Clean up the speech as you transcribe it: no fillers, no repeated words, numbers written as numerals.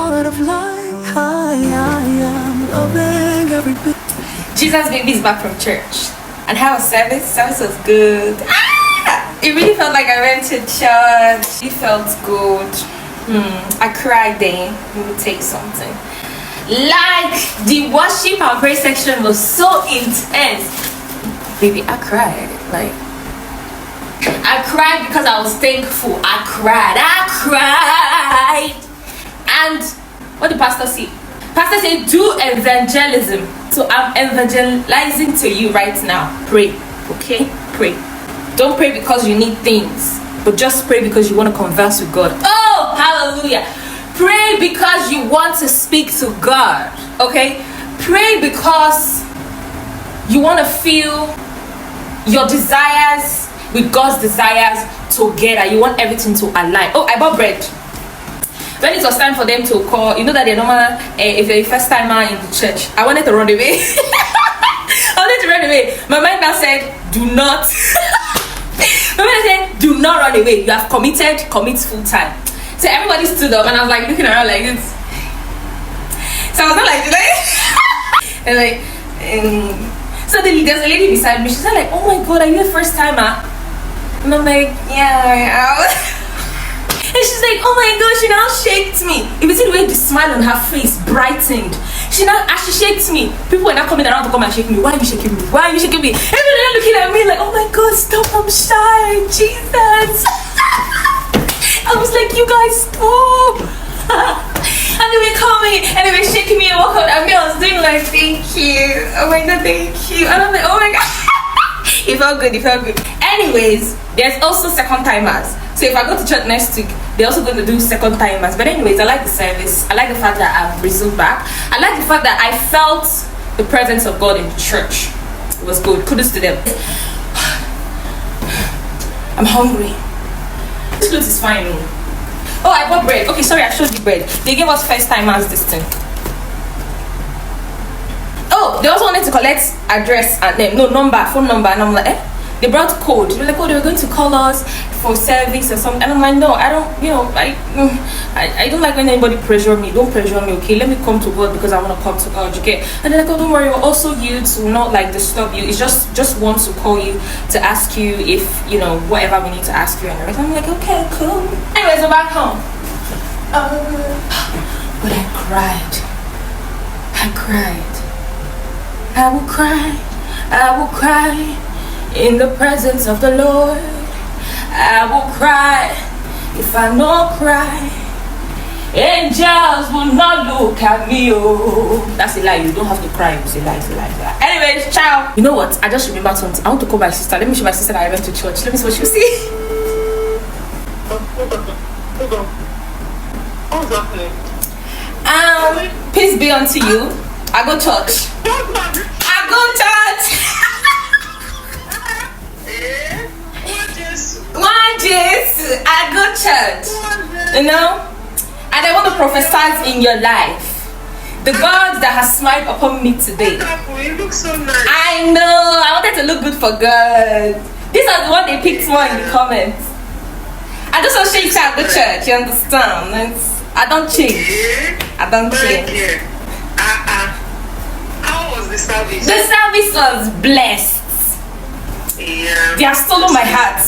part of life. I am loving every bit. Jesus baby is back from church. And how was service? Service was good. It really felt like I went to church. It felt good. I cried then. Let me take something. Like the worship and praise section was so intense. Baby, I cried. Like I cried because I was thankful. I cried. And what did pastor say? Pastor said do evangelism. So I'm evangelizing to you right now. Pray. Okay? Pray. Don't pray because you need things, but just pray because you want to converse with God. Oh, hallelujah. Pray because you want to speak to God. Okay? Pray because you want to feel your desires with God's desires together. You want everything to align. Oh, I bought bread. When it was time for them to call, you know that they're normal, if you're a first timer in the church, I wanted to run away. I wanted to run away. My mind now said, do not. My mind said, do not run away. You have committed, commit full time. So everybody stood up and I was like looking around like this. So I was not like, and like, so there's a lady beside me. She said like, oh my God, are you a first timer? And I'm like, yeah, I am. And she's like, oh my God, she now shaked me. You see the way the smile on her face brightened. She now, as she shakes me, people were now coming around to come and shake me. Why are you shaking me? Why are you shaking me? Everybody looking at me like, oh my God, stop, I'm shy, Jesus. I was like, you guys stop. And they were coming and they were shaking me and walking out. And I was doing like, thank you. Oh my God, thank you. And I'm like, oh my God. It felt good, it felt good. Anyways, there's also second timers. So if I go to church next week, they're also going to do second timers. But anyways, I like the service. I like the fact that I've resumed back. I like the fact that I felt the presence of God in the church. It was good. Kudos to them. I'm hungry. This clothes is fine. Oh, I bought bread. Okay, sorry, I showed you bread. They gave us first timers this thing. Oh, they also wanted to collect address and name, no number, phone number, and I'm like, They brought code. They were like, oh, they were going to call us for service or something. And I'm like, no, I don't, I don't like when anybody pressure me. Don't pressure me, okay? Let me come to God because I want to come to God, okay? And they're like, oh, don't worry, we're also youths, will not like disturb you. It's just want to call you to ask you if, whatever we need to ask you and everything. I'm like, okay, cool. Anyways, we're back home. But I cried. I will cry in the presence of the Lord. I will cry if I not cry. Angels will not look at me. Oh, that's a lie. You don't have to cry. It's a lie. Anyways, ciao. You know what? I just remembered something. I want to call my sister. Let me show my sister that I went to church. Let me see what she'll see. Hold on. What's happening? Peace be unto you. I go church. I go church. One Jesus. I go church. And I want to prophesy in your life. The God that has smiled upon me today. You look so nice. I know. I wanted to look good for God. These are the one they picked more in the comments. I just want to show you how I go church. You understand? I don't change. I don't change. How was the service? The service was blessed. Yeah. They have stolen my heart.